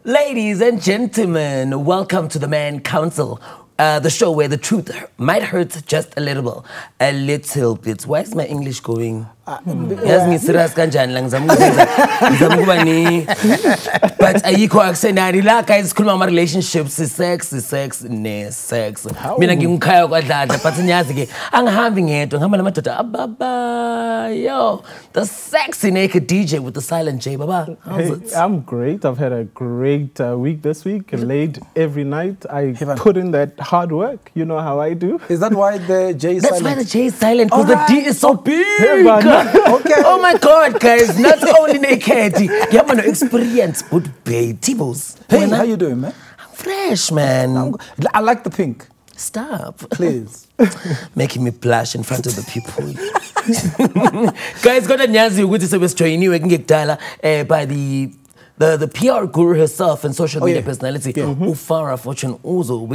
Ladies and gentlemen, welcome to the Man Council, the show where the truth might hurt just a little bit. Why is my English going? But ayikho akusenani la guys sikhuluma ama relationships, sex. Mina ngimkhaya kwadladla but ngiyazi ke angihambi ngedwa ngihamba namadoda ababa. Yo, the sexy naked DJ with the silent J. Baba, how's it? I'm great. I've had a great week this week. Late every night. I put in that hard work. You know how I do. Is that why the J is silent? That's why the J is silent, because the D is so big. Okay. Oh my God, guys! Not only naked, you have no experience, but babe, Tbose. Hey, how you doing, man? I'm fresh, man. I like the pink. Stop, please. Making me blush in front of the people. Guys, got a nyazi ukuthi sebesijoyiniwe ngekudala by the PR guru herself and social media personality, Ufara Fortune Uzo.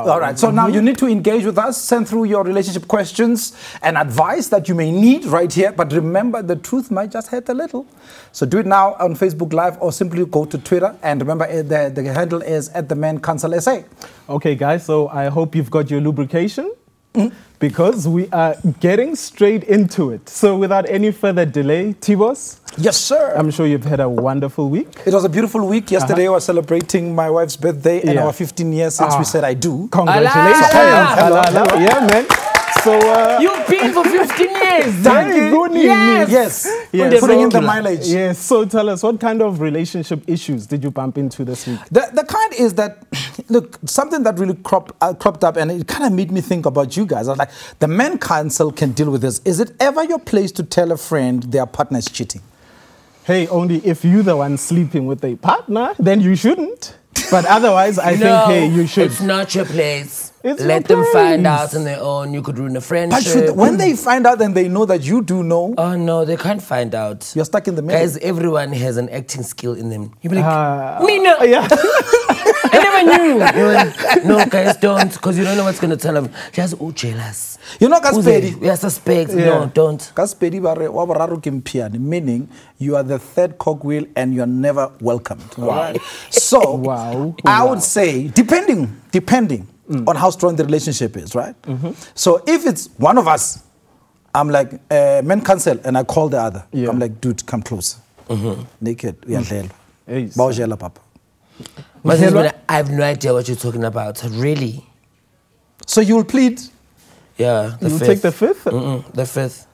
All right, so now you need to engage with us. Send through your relationship questions and advice that you may need right here. But remember, the truth might just hurt a little. So do it now on Facebook Live or simply go to Twitter. And remember, the handle is @theManCouncilSA. Okay, guys, so I hope you've got your lubrication. Because we are getting straight into it. So without any further delay, Tbose. Yes, sir. I'm sure you've had a wonderful week. It was a beautiful week. Yesterday I was celebrating my wife's birthday and our 15 years since we said I do. Congratulations. Yeah, man. So you've been for 15 years. Yes. Putting in the mileage. Yes. So tell us, what kind of relationship issues did you bump into this week? The kind is that, look, something that really cropped up, and it kind of made me think about you guys. I was like, the Man Council can deal with this. Is it ever your place to tell a friend their partner is cheating? Hey, only if you're the one sleeping with a partner, then you shouldn't. But otherwise, I think, hey, you should. It's not your place. It's Let them find out on their own. You could ruin a friendship. But when they find out and they know that you do know. Oh, no, they can't find out. You're stuck in the middle. Guys, everyone has an acting skill in them. You'll be like, me no. Yeah. I never knew. No, guys, don't, because you don't know what's going to tell them. Just jealous. You know, Gaspedi. We are suspects. No, don't. Gaspedi meaning you are the third cogwheel and you are never welcomed. Wow. Right? So, I would say, depending on how strong the relationship is, right? So if it's one of us, I'm like, Men Council, and I call the other. I'm like, dude, come closer. Naked, we are there. Papa. I have no idea what you're talking about, really. So you will plead? Yeah, the fifth. You'll take the fifth? The fifth.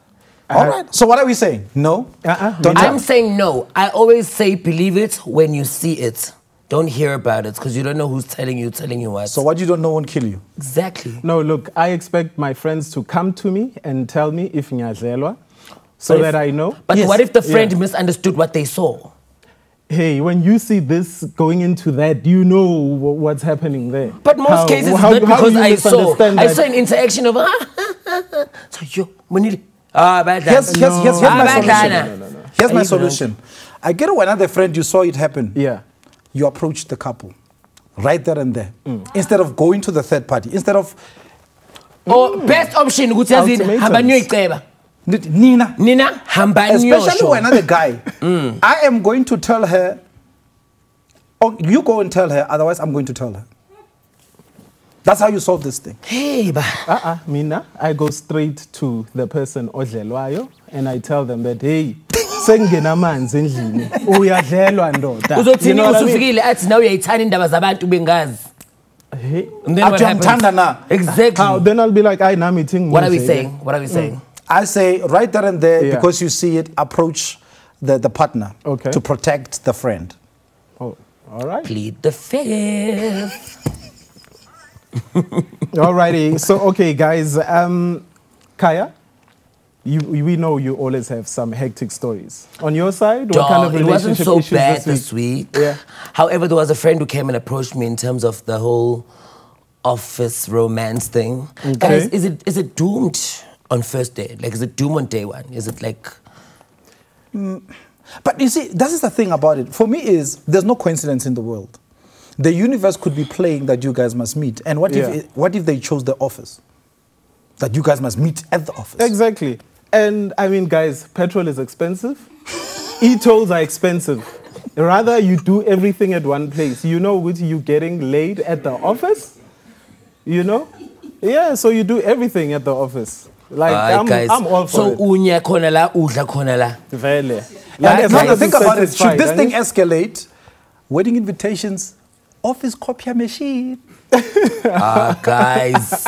All right. So what are we saying? No? I'm saying no. I always say believe it when you see it. Don't hear about it, because you don't know who's telling you what. So what you don't know won't kill you? Exactly. No, look, I expect my friends to come to me and tell me if nyazelwa, so that I know. But what if the friend misunderstood what they saw? Hey, when you see this going into that, you know what's happening there. But most cases it's not because I saw an interaction of so you here's my solution. I get another friend, you saw it happen. Yeah. You approach the couple right there and there. Instead of going to the third party. Instead of best option Nina, especially when another guy, I am going to tell her, or you go and tell her, otherwise I'm going to tell her. That's how you solve this thing. Hey, Mina, I go straight to the person odlelwayo and I tell them that, hey, sengena manzi endlini uyadlelwa ndoda. Uzothini usufikile athi now uyayithanda indaba zabantu bengazi. Hey, exactly. How then I'll be like, I am meeting. What are we saying? I say right there and there, because you see it, approach the partner to protect the friend. Oh, all right. Plead the fifth. Alrighty. So, okay, guys. Khaya, we know you always have some hectic stories. On your side, what kind of relationship issues it wasn't so bad this week. Yeah. However, there was a friend who came and approached me in terms of the whole office romance thing. Okay. Guys, is it doomed on first day? Like, is it doomed on day one? Is it like... But you see, this is the thing about it. For me is, there's no coincidence in the world. The universe could be playing that you guys must meet. And what if they chose the office? That you guys must meet at the office. Exactly. And I mean, guys, petrol is expensive. E-tolls are expensive. rather you do everything at one place. You know, with you getting laid at the office, you know? Yeah, so you do everything at the office. Like, I'm all for it. So, unya khona la, udla khona la. Vele. Think about it. Should this thing escalate? Wedding invitations, office copier machine. Guys.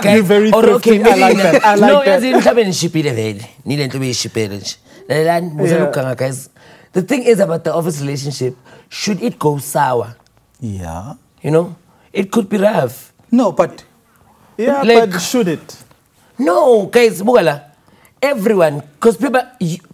You're very thrifty. I like that. I like that. Guys, the thing is about the office relationship, should it go sour? Yeah. You know, it could be rough. No, but... Yeah, like, but should it? No, guys, everyone, because people,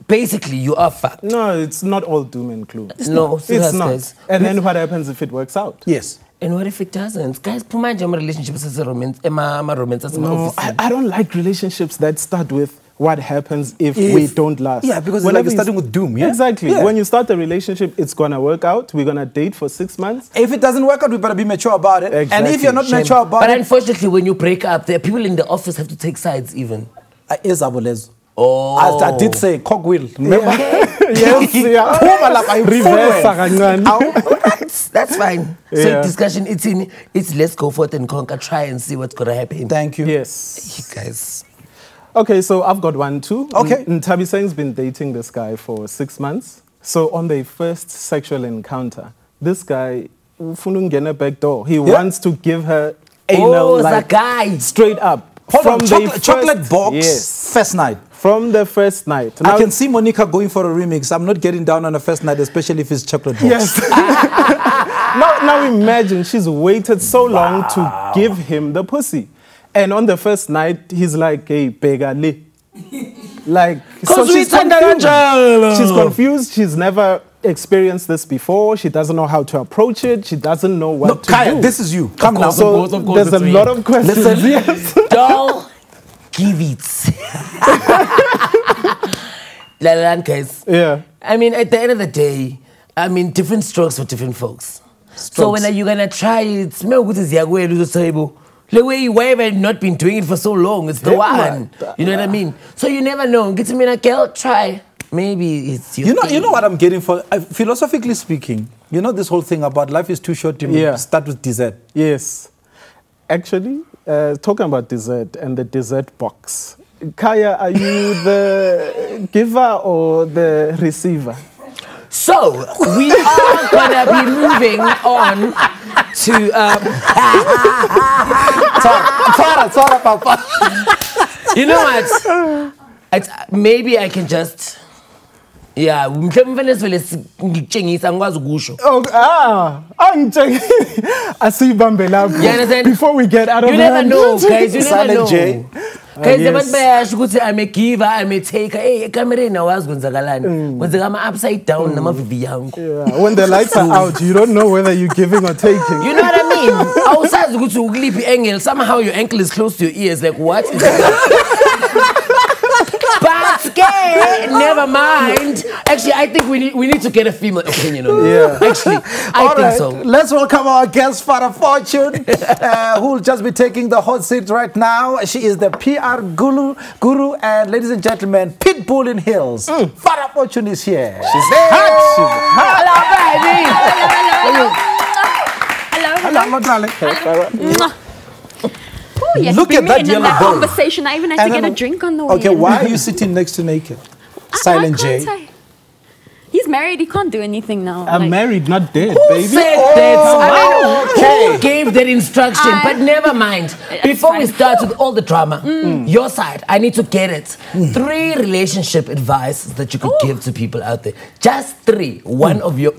basically, you are fucked. No, it's not all doom and gloom. It's not. Guys. And then what happens if it works out? Yes. And what if it doesn't? Guys, relationships as a romance. No, I don't like relationships that start with what happens if we don't last. Yeah, because it's like starting with doom, yeah? Exactly. Yeah. When you start a relationship, it's going to work out. We're going to date for 6 months. If it doesn't work out, we better be mature about it. Exactly. And if you're not mature about but it... unfortunately, when you break up, there are people in the office have to take sides even. Oh. I did say, cogwheel. Remember? Yes, yeah. Reverse. That's fine. Yeah. So discussion, it's let's go forth and conquer, try and see what's going to happen. Thank you. Yes. You guys. Okay, so I've got one too. Okay. Tbose been dating this guy for 6 months. So on their first sexual encounter, this guy, back door, he wants to give her anal, like, guy. Straight up. Hold on, chocolate box, yes. First night. From the first night. Now, I can see Monica going for a remix. I'm not getting down on a first night, especially if it's chocolate box. Yes. now imagine, she's waited so long to give him the pussy. And on the first night, he's like, hey, begale. Like, so she's confused. She's confused. She's never experienced this before. She doesn't know how to approach it. She doesn't know what to Khaya, do. This is you. Come now. So of course, there's a lot of questions. Listen. Yes. Doll, give it. Guys. Yeah. I mean, at the end of the day, I mean, different strokes for different folks. So when are you going to try it? The way why have I not been doing it for so long? It's the one. You know what I mean? So you never know. Get to me like, girl, try. Maybe it's your you know what I'm getting for, philosophically speaking, you know this whole thing about life is too short to start with dessert. Yes. Actually, talking about dessert and the dessert box. Khaya, are you the giver or the receiver? So, we are going to be moving on to... You know what? Maybe I can just... Yeah, before we get out of you never know, guys. You never know. J. Guys, I'm a giver, I'm a taker. Hey, camera was when I'm upside down. When the lights are out, you don't know whether you're giving or taking. You know what I mean? Outside go to Uglipi angle. Somehow your ankle is close to your ears. Like what? But never mind. Actually, I think we need to get a female opinion on this. Yeah. Actually, I think so. Let's welcome our guest, Farah Fortune, who will just be taking the hot seat right now. She is the PR guru, and ladies and gentlemen, Pitbull in Hills. Farah Fortune is here. She's hot. Hello, baby. Hello, Oh, yes, look at that yellow bowl. Conversation. I even had to get a drink on the way. Okay, why are you sitting next to Naked? Silent J. He's married. He can't do anything now. I'm married, not dead, Who baby. said that? Who gave that instruction? But never mind. Before we start with all the drama, your side, I need to get it. 3 relationship advice that you could give to people out there. Just 3. One of your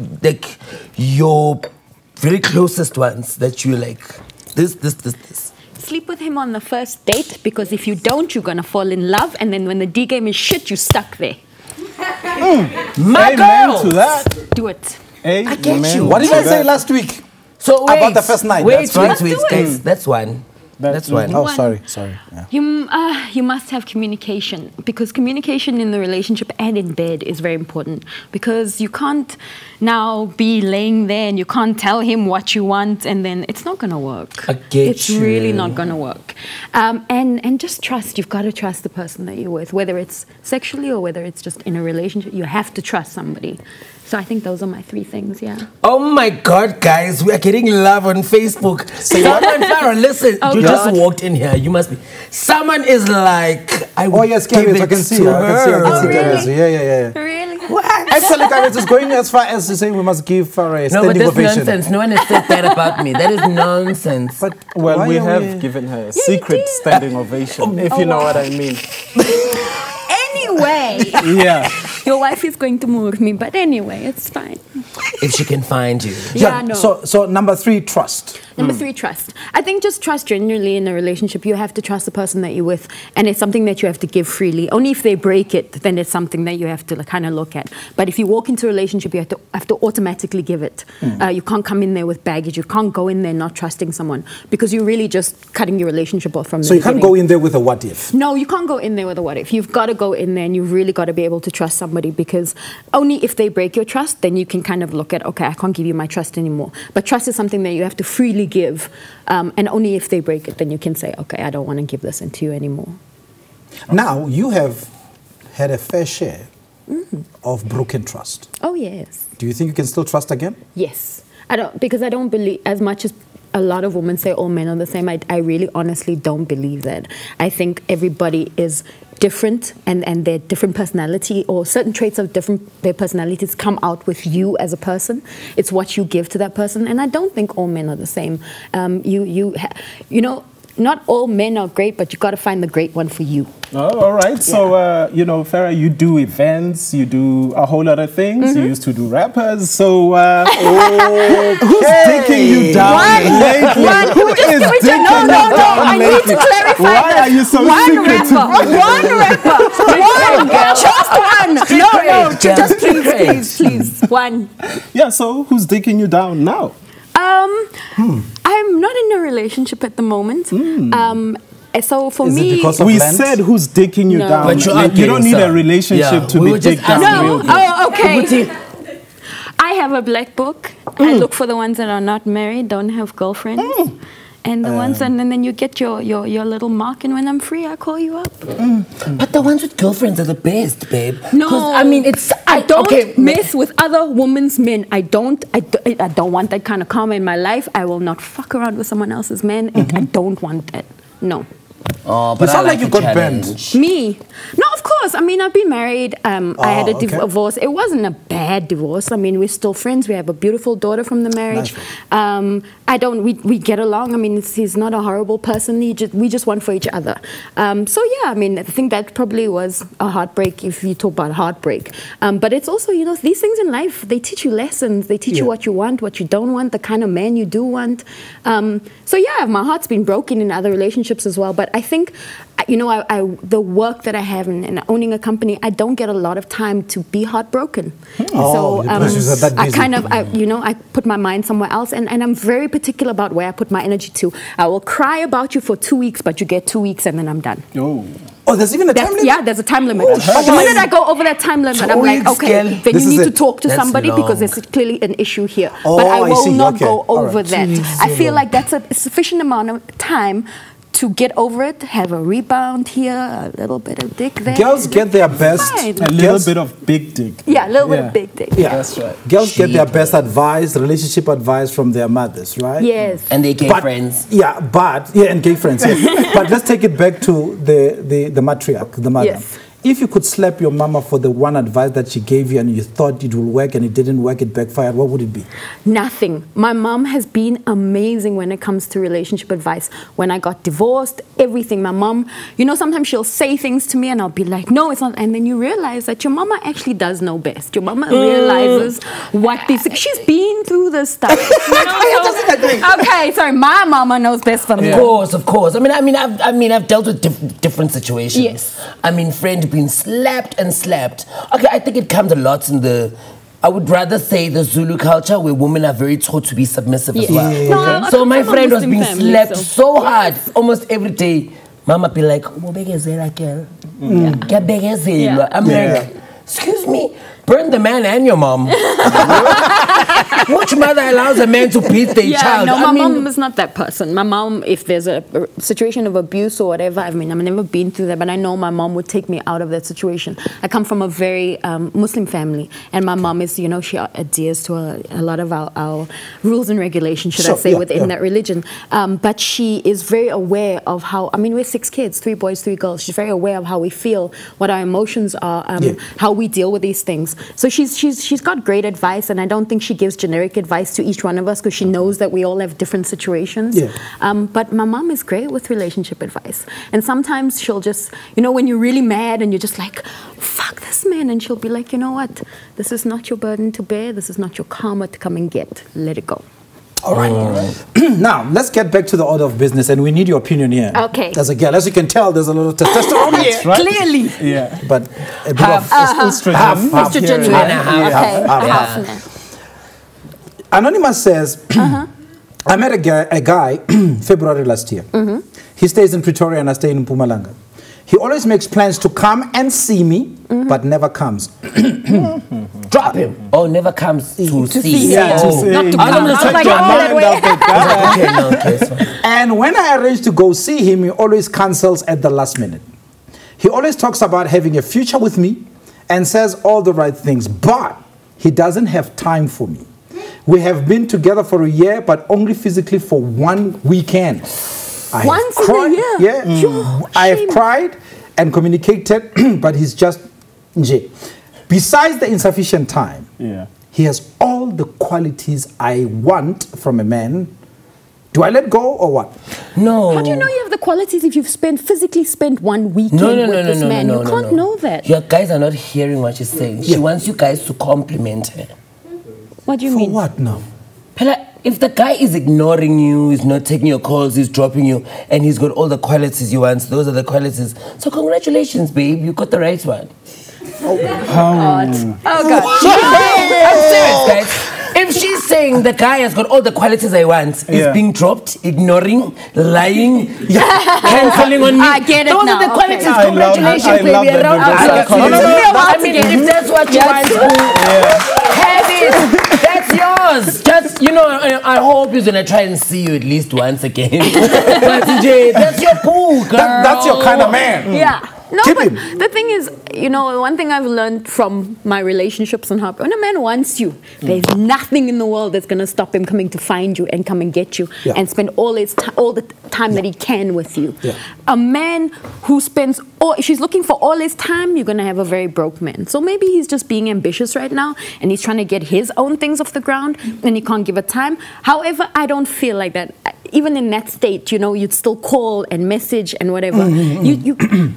very closest ones that you like. This. Sleep with him on the first date, because if you don't, you're going to fall in love, and then when the D game is shit, you're stuck there. My girl! to that. Do it. I get you. What did I say last week? So about the first night? Wait, guys. guys. That's one. That's right. Oh, sorry. Yeah. You must have communication, because communication in the relationship and in bed is very important, because you can't now be laying there and you can't tell him what you want, and then it's not going to work. I get it's you. really not going to work. And just trust. You've got to trust the person that you're with, whether it's sexually or whether it's just in a relationship. You have to trust somebody. So I think those are my 3 things, yeah. Oh my God, guys, we are getting love on Facebook. Someone, Farah, listen, you just walked in here. You must be. Someone is like, I will yes, give Carrots, it I can see to her. her. I can see Carrots. Really? Yeah. Really? What? Actually, Carrots is going as far as to say we must give Farah a No, but standing that's ovation. nonsense. No one has said that about me. That is nonsense. But Well, why we are have given her a secret standing ovation, if you know what I mean. Anyway, Yeah. your wife is going to move me, but anyway, it's fine. If she can find you. Yeah, no. So number 3, trust. Number 3, trust. I think just trust generally in a relationship. You have to trust the person that you're with, and it's something that you have to give freely. Only if they break it, then it's something that you have to kind of look at. But if you walk into a relationship, you have to automatically give it. You can't come in there with baggage. You can't go in there not trusting someone, because you're really just cutting your relationship off from the So you can't beginning. go in there with a what if. No, you can't go in there with a what if. You've got to go in there and you've really got to be able to trust somebody, because only if they break your trust, then you can kind of look at, okay, I can't give you my trust anymore. But trust is something that you have to freely give. And only if they break it, then you can say, okay, I don't want to give this into you anymore. Now, you have had a fair share of broken trust. Oh, yes. Do you think you can still trust again? Yes. Because I don't believe, as much as a lot of women say all men are the same, I really honestly don't believe that. I think everybody is different, and their different personality or certain traits of their personalities come out with you as a person. It's what you give to that person, and I don't think all men are the same. You know, not all men are great, but you got to find the great one for you. Oh, all right. So, you know, Farah, you do events, you do a whole lot of things. You used to do rappers. So, who's taking you down lately? Who is taking you down I need lately? to clarify Why this. are you so One secretive? rapper. Just one. No, just please. One. Yeah, so who's taking you down now? I'm not in a relationship at the moment. So for Is it me, because of We Lent? said who's taking you No. down. But you are Like, you don't getting need a some. relationship Yeah, to we be were just taken down. asking. no. Oh, okay. Witty. I have a black book. I look for the ones that are not married, don't have girlfriends. And the ones, and then you get your little mark, and when I'm free, I call you up. But the ones with girlfriends are the best, babe. No, 'Cause, I mean, it's... I don't okay, mess with other women's men. I don't want that kind of karma in my life. I will not fuck around with someone else's man. I don't want that. No. Oh, You but sound I like you a got banned. challenge. Me? No, of course. I mean, I've been married. I had a okay. divorce. It wasn't a bad divorce. I mean, we're still friends. We have a beautiful daughter from the marriage. We get along. I mean, he's not a horrible person. We just want for each other. So yeah, I mean, I think that probably was a heartbreak if you talk about heartbreak. But it's also, you know, these things in life, they teach you lessons. They teach you what you want, what you don't want, the kind of man you do want. So yeah, my heart's been broken in other relationships as well. But I think, you know, the work that I have in owning a company, I don't get a lot of time to be heartbroken. So because you're that I busy. kind of, I put my mind somewhere else, and I'm very particular about where I put my energy to. I will cry about you for 2 weeks, but you get 2 weeks, and then I'm done. Oh, there's even a time limit? Yeah, there's a time limit. The minute I go over that time limit, I'm like, weeks, okay, girl. then This you is need to it. talk to That's somebody because long. there's clearly an issue here. Oh, But I I will see. not Okay. go All over right. that. I feel like that's a sufficient amount of time to get over it, have a rebound here, a little bit of dick there. Girls get their best. Fine. A little Girls- bit of big dick. Yeah, a little bit of big dick. Yeah. That's right. Girls get their best advice, relationship advice from their mothers, right? Yes. And they gay But- friends. And gay friends, yes. But let's take it back to the matriarch, the mother. Yes. If you could slap your mama for the one advice that she gave you and you thought it would work and it didn't work, it backfired, what would it be? Nothing. My mom has been amazing when it comes to relationship advice. When I got divorced, everything. My mom, you know, sometimes she'll say things to me and I'll be like, no, it's not. And then you realize that your mama actually does know best. Your mama realizes what these things. She's been through this stuff. You know, okay, sorry, my mama knows best for me. Of course. I mean, I've dealt with different situations. Yes. I mean, friend being slapped and slapped. Okay, I think it comes a lot in the I would rather say the Zulu culture where women are very taught to be submissive as well. Yeah. No, I So come my from a friend was Muslim being family, slapped so- so hard almost every day. Mama be like, yeah. I'm like, excuse me, burn the man and your mom. Which mother allows a man to beat their child? No, my mom is not that person. My mom, if there's a situation of abuse or whatever, I mean, I've never been through that, but I know my mom would take me out of that situation. I come from a very Muslim family, and my mom is, you know, she adheres to a lot of our rules and regulations, should I say, within that religion. But she is very aware of how, I mean, we're 6 kids, 3 boys, 3 girls. She's very aware of how we feel, what our emotions are, how we deal with these things. So she's got great advice, and I don't think she gives generic advice to each one of us because she knows that we all have different situations. But my mom is great with relationship advice. And sometimes she'll just, you know, when you're really mad and you're just like, fuck this man, and she'll be like, you know what? This is not your burden to bear. This is not your karma to come and get. Let it go. All right. Now, let's get back to the order of business, and we need your opinion here. Okay. As a girl, as you can tell, there's a lot of testosterone. Yeah, right? clearly. Yeah. But a bit of Estrogen. Estrogen. half. Anonymous says, I met a guy February last year. He stays in Pretoria and I stay in Mpumalanga. He always makes plans to come and see me, but never comes. Drop him. Oh, never comes to see. Yeah, to see. Not to I'm come. gonna I was check like, your oh, mind wait. out the guy. Okay, no, okay, it's fine. And when I arrange to go see him, he always cancels at the last minute. He always talks about having a future with me and says all the right things, but he doesn't have time for me. We have been together for a year, but only physically for 1 weekend. Once in a year? Yeah. I have cried and communicated, but he's just nje. Besides the insufficient time, he has all the qualities I want from a man. Do I let go or what? No. How do you know you have the qualities if you've physically spent 1 weekend with this man? You can't know that. Your guys are not hearing what she's saying. She wants you guys to compliment her. What do you mean? For what now? Pella, if the guy is ignoring you, he's not taking your calls, he's dropping you, and he's got all the qualities you want, those are the qualities. So congratulations, babe, you got the right one. Oh God. I'm serious, guys. If she's saying the guy has got all the qualities I want, is being dropped, ignoring, lying, cancelling on me. I get it those now. are the qualities. Okay. Congratulations, I love baby. that. I mean, if that's what you want, have it. That's yours. Just, you know, I hope he's gonna try and see you at least once again. But TJ, that's your poo, girl. That's your kind of man. Yeah. No, Keep but him. the thing is, you know, one thing I've learned from my relationships and how when a man wants you, there's nothing in the world that's going to stop him coming to find you and come and get you and spend all the time that he can with you. A man who spends if she's looking for all his time, you're going to have a very broke man. So maybe he's just being ambitious right now and he's trying to get his own things off the ground and he can't give it time. However, I don't feel like that. Even in that state, you know, you'd still call and message and whatever.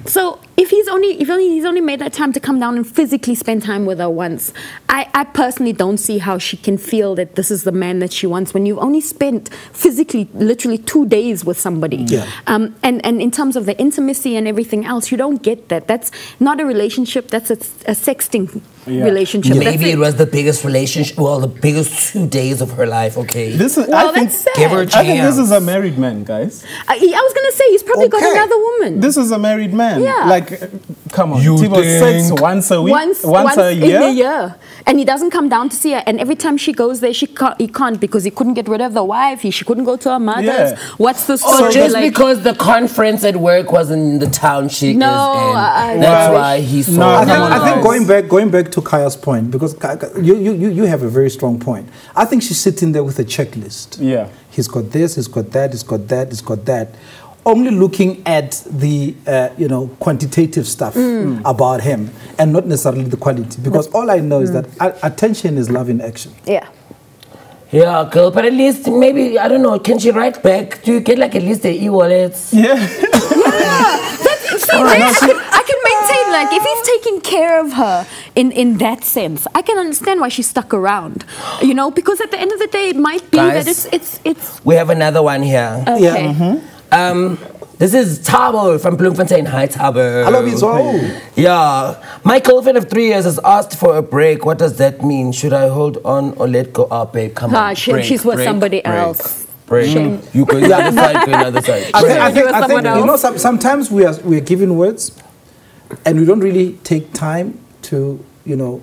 So if he's only made that time to come down and physically spend time with her once, I personally don't see how she can feel that this is the man that she wants when you've only spent physically literally 2 days with somebody. And in terms of the intimacy and everything else, you don't get that. That's not a relationship. That's a sexting relationship. Maybe it was the biggest relationship, well, the biggest 2 days of her life. Okay. This is, Well, that's sad. Give her a chance. I think this is a married man, guys. I was going to say, he's probably got another woman. This is a married man. Yeah. Like, come on. You Tbose sex think? once a week? Once a year? in a year. And he doesn't come down to see her. And every time she goes there, he can't because he couldn't get rid of the wife. She couldn't go to her mother's. What's the story? Or just because the conference at work was in the town she is in. That's why he saw I think going back to Khaya's point, because you have a very strong point. I think she's sitting there with a checklist. Yeah. He's got this, he's got that, he's got that, he's got that. Only looking at the quantitative stuff about him and not necessarily the quality. Because all I know is that attention is love in action. Yeah, girl, but at least maybe, I don't know, can she write back? Do you get like at least the e-wallets? Yeah. I can maintain, like, if he's taking care of her in that sense, I can understand why she stuck around, you know, because at the end of the day, it might be Guys, that it's. We have another one here. Okay. This is Thabo from Bloemfontein. Hi, Thabo. Hello, Bizo. Yeah. My girlfriend of 3 years has asked for a break. What does that mean? Should I hold on or let go? Oh, babe, come on. Shame, she's with somebody else. Break. Shame. You go the other side, go another side. I think you know, sometimes we are given words and we don't really take time to, you know,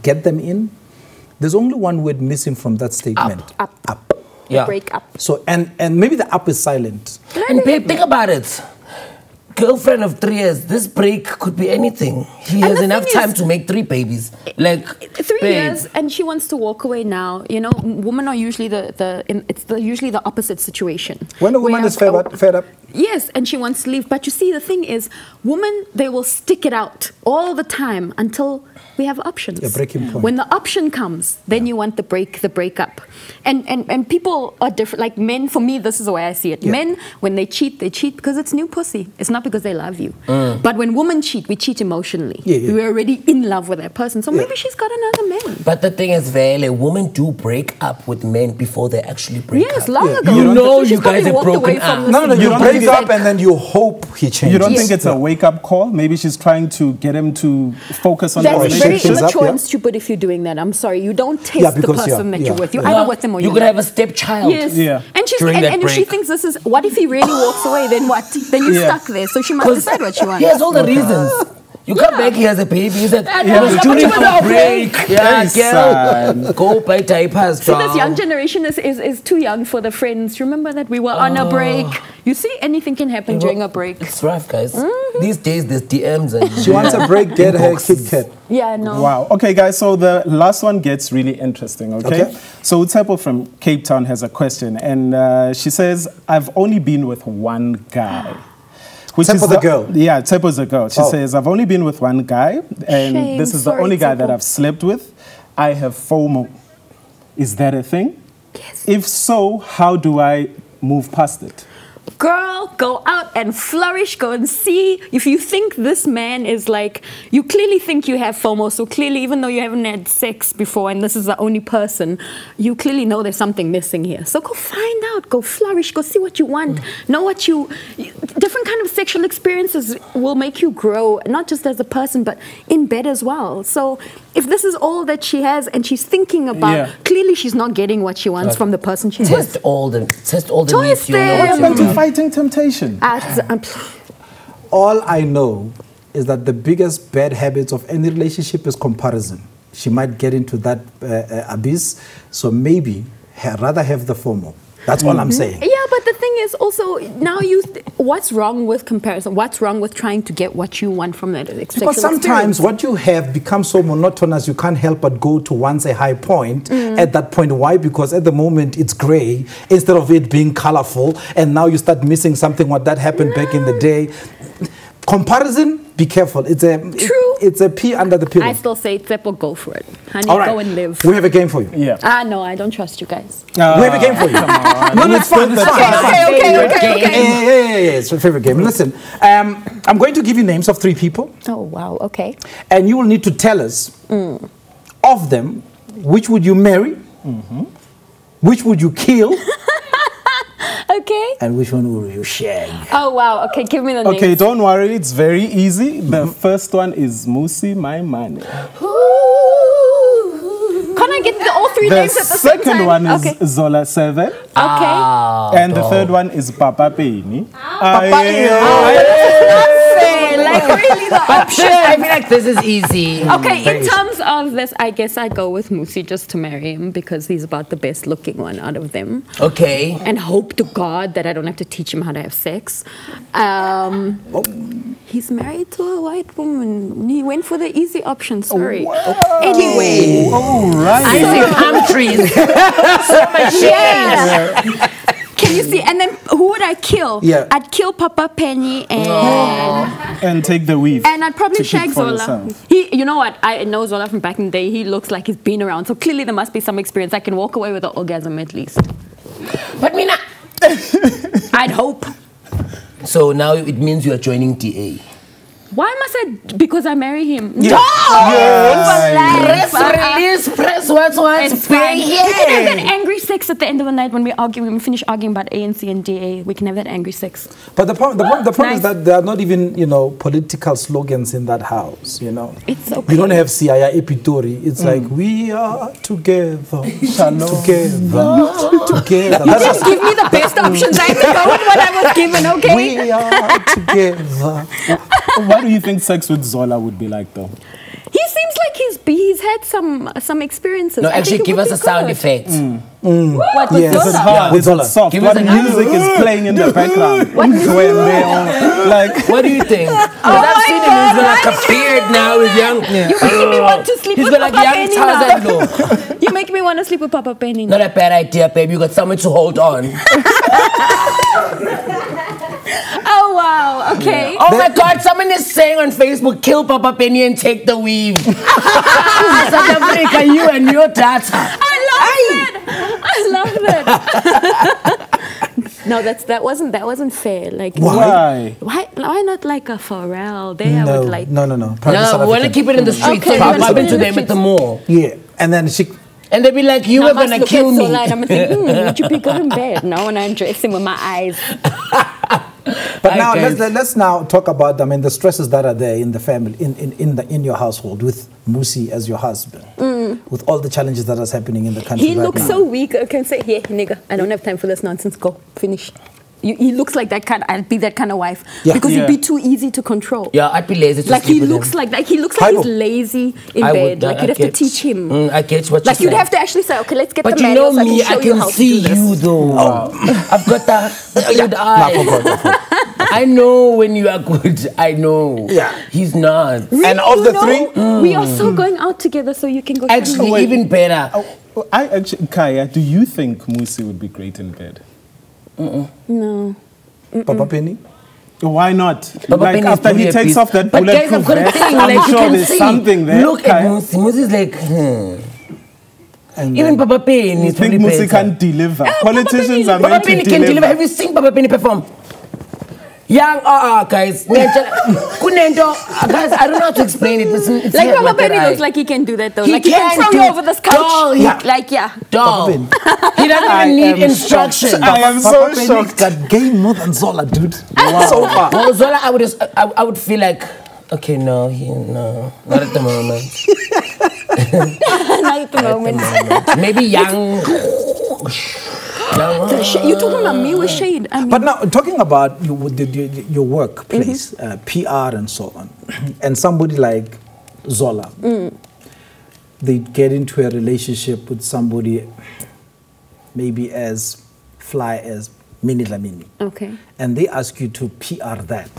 get them in. There's only one word missing from that statement. Up. Yeah. Break up. So, and maybe the up is silent. And babe, think about it. Girlfriend of 3 years, this break could be anything. He has enough time to make 3 babies. Like 3 years, and she wants to walk away now. You know, women are usually usually the opposite situation. When a woman is fed up. Yes, and she wants to leave. But you see, the thing is, women, they will stick it out all the time until we have options. A breaking point. When the option comes, then you want the breakup. And people are different. Like men, for me, this is the way I see it. Yeah. Men, when they cheat because it's new pussy. It's not because they love you. But when women cheat, we cheat emotionally. We're already in love with that person. So maybe she's got another man. But the thing is, Vele, women do break up with men before they actually break up. Yes, long ago. You know, so you guys have broken up. No, you break up and then you hope he changes. You don't think it's a wake-up call? Maybe she's trying to get him to focus on the That's relationship. very immature and stupid if you're doing that. I'm sorry. You don't test the person that you're with. You're either with them or you could have a stepchild. Yes. Yeah. And if she thinks this is, what if he really walks away, then what? Then you're stuck there. So she must decide what she wants. He has all the reasons. You come back, he has a baby. He said, during our break. Girl, go buy diapers. So this young generation is too young for the friends. Remember that we were on a break. You see, anything can happen during a break. It's rough, guys. These days, there's DMs. And she wants a break, get her Kit Kat. Yeah, no. Wow. Okay, guys, so the last one gets really interesting, okay? So Tsepo from Cape Town has a question, and she says, I've only been with one guy. Which is the girl? Yeah, Tsepo's the girl. She says, I've only been with one guy, and this is the only guy that I've slept with. I have FOMO. Is that a thing? Yes. If so, how do I move past it? Girl, go out and flourish. Go and see. If you think this man is like, you clearly think you have FOMO. So clearly, even though you haven't had sex before and this is the only person, you clearly know there's something missing here. So go find out. Go flourish. Go see what you want. Know what different kind of sexual experiences will make you grow, not just as a person, but in bed as well. So if this is all that she has and she's thinking about, clearly she's not getting what she wants from the person she's with. Test all the needs. What happened to fighting temptation? All I know is that the biggest bad habits of any relationship is comparison. She might get into that abyss, so maybe rather have the FOMO. That's all I'm saying. Yeah, but the thing is also, now what's wrong with comparison? What's wrong with trying to get what you want from that experience? Because sometimes what you have becomes so monotonous, you can't help but go to once a high point at that point. Why? Because at the moment it's gray instead of it being colorful, and now you start missing something what that happened back in the day. Comparison, be careful. It's a pea under the pillow. I still say, Tsepo, go for it. Honey, all right. go and live. We have a game for you. Yeah. No, I don't trust you guys. We have a game for you. No, it's fine. It's fine. Okay. It's my favorite game. Listen, I'm going to give you names of 3 people. Oh, wow. Okay. And you will need to tell us, of them, which would you marry, which would you kill, Okay. and which one will you shag? Oh, wow. Okay, give me the name. Okay, don't worry. It's very easy. The first one is Musi My Money. Can I get all 3 names at the same time? The second one is Zola 7. Okay. And the third one is Papa Peini. Like really the option. I feel like this is easy. Okay, in terms of this, I guess I go with Musi just to marry him because he's about the best looking one out of them. Okay. And hope to God that I don't have to teach him how to have sex. He's married to a white woman. He went for the easy option, sorry. Anyway. Oh, right. I see palm trees. So much shade. Can you see? And then who would I kill? Yeah. I'd kill Papa Penny And take the weave. And I'd probably shag Zola. Yourself. You know what? I know Zola from back in the day. He looks like he's been around. So clearly there must be some experience. I can walk away with an orgasm at least. But Mina. I'd hope. So now it means you are joining DA. Why must I? Because I marry him. Yeah. No! Press release, press 1. that's why it's fine. big. We can have that angry sex at the end of the night when we argue. When we finish arguing about ANC and DA, we can have that angry sex. But the problem is that there are not even, political slogans in that house, It's okay. You don't have Siaya Epitori. It's like, we are together, together. You just give me the best options. I have to go with what I was given, okay? We are together. What do you think sex with Zola would be like, though? He seems like he's had some experiences. No, actually, give us a sound effect. What with Yes. Is it Zola? hard? Yeah, Is it soft? Give What us a- music is playing in the background? What music? When they all, like, What do you think? Because I've seen him. He's got like a beard now. He's young. You're making me want to sleep He's with got like Papa young Penny Tarzan now. look. You make me want to sleep with Papa Penny now. Not a bad idea, babe. You got someone to hold on. Oh, wow. Okay. Oh my God, someone is saying on Facebook, kill Papa Penny and take the weave. South Africa, you and your data. I love that. No, that wasn't fair. Like why? why not like a Pharrell? There I would like. No. No, we want to keep it in the streets. Okay, So we we wanna bump keep it into in the them at the streets. mall. Yeah, and then she... And they'll be like, you were going to kill me. I'm going to think, would you be good in bed? No, when I'm dressing with my eyes. But now Okay. let's now talk about the stresses that are there in the family, in your household with Musi as your husband, with all the challenges that is happening in the country. He right looks now. so weak. I can say, yeah, nigga, I don't have time for this nonsense. Go, finish. He looks like that kind. I'd be that kind of wife because he'd be too easy to control. Yeah, I'd be lazy to Like sleep he with looks him. like he's lazy in I bed. would, Like you'd have to teach him. I get what Like you're you'd saying. have to actually say, okay, let's get But the you know manual so me, I I can show you can how see to do this. you though. I've got the good eye. I know when you are good. I know. Yeah. He's not. Really, And of you the know, three? we are so going out together so you can go. Actually, Wait. even better. I actually, Khaya, do you think Musi would be great in bed? No. Papa Penny? Why not? Papa Like Penny is after probably he a takes beast. off that But guys, I've bulletproof got a vest, thing. I'm Like you sure can there's see. something there. Look at Khaya. Musi. Musi's like, And Even then- Papa Penny You is think probably Musi better. can't deliver? Politicians are Papa meant to Penny can deliver. Have you seen Papa Penny perform? Young, guys. Kunento, guys, I don't know how to explain it. But it's Like not Papa that Penny eye. looks like he can do that though. He Like he can can throw do you it. over this couch. Doll, Doll. Penny. He doesn't I even need am instruction. shocked. I am so Papa Penny's shocked. got game more than Zola, dude. So far. Well, Zola, I would feel like, okay, no, not at the moment. Not at the moment. Maybe young. You talking about me with shade? I mean, But now, talking about your workplace, PR and so on, and somebody like Zola, they get into a relationship with somebody maybe as fly as Minnie Dlamini, okay. and they ask you to PR that.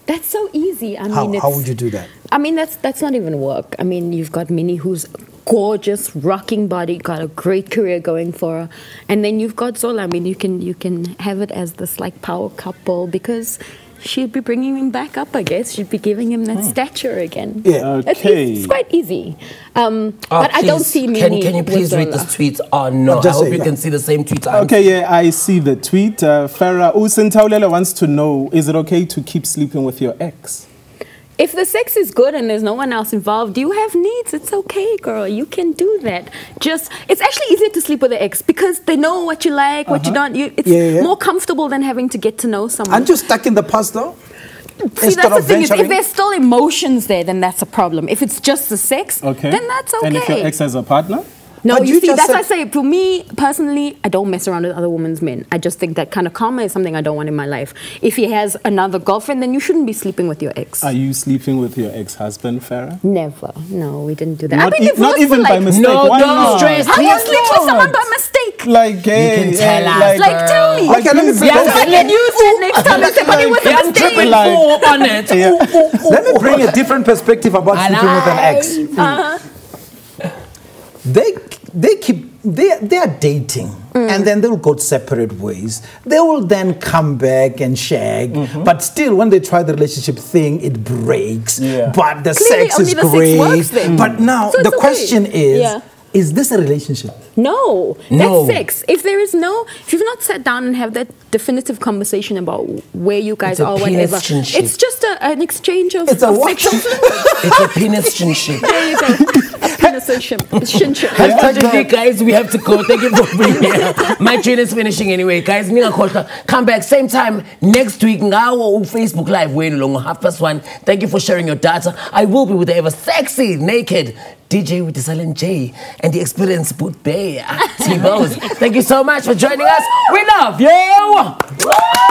That's so easy. I mean, How would you do that? I mean, that's not even work. I mean, you've got Minnie, who's gorgeous, rocking body, got a great career going for her, and then you've got Zola. I mean, you can have it as this like power couple because she'd be bringing him back up. I guess she'd be giving him that stature again. Yeah. Okay. It's quite easy. But I don't see Minnie. Can you please with read Zola. this tweet? Oh no, I Just hope say, you yeah. can see the same tweet. Okay, yeah, I see the tweet. Farah Usintaulela wants to know, is it okay to keep sleeping with your ex? If the sex is good and there's no one else involved, you have needs. It's okay, girl. You can do that. It's actually easier to sleep with an ex because they know what you like, what you don't. It's more comfortable than having to get to know someone. Aren't you stuck in the past though? See, that's the thing. If there's still emotions there, then that's a problem. If it's just the sex, then that's okay. And if your ex has a partner? No, But you you see, just that's why I said- say, for me, personally, I don't mess around with other women's men. I just think that kind of karma is something I don't want in my life. If he has another girlfriend, then you shouldn't be sleeping with your ex. Are you sleeping with your ex-husband, Farah? Never. No, we didn't do that. Not I've been e- divorced not even for by like... mistake. No, Why don't not? stress. How do you Please sleep with someone by mistake? Like, hey, can tell us. Like, tell me. Okay, let me Yes, I can use it next time if somebody with a I'm mistake. tripping Like- on it. Let me bring a different perspective about sleeping with an ex. They are dating and then they'll go separate ways. They will then come back and shag, but still when they try the relationship thing, it breaks. Yeah. But the Clearly, sex only is the sex great. works then. But now So it's the okay. question is this a relationship? No, No. that's sex. If you've not sat down and have that definitive conversation about where you guys It's a are, whatever, penis-cenship. it's just an exchange of It's a what? sexual fluids. It's a penis-cenship. There you go. A penis Unfortunately, guys, we have to go. Thank you for being here. My train is finishing anyway. Guys, come back same time next week. Facebook Live, way long, 1:30. Thank you for sharing your data. I will be with the ever sexy, naked DJ with the silent J and the experienced boot bay, Tbose. Thank you so much for joining us. We love you.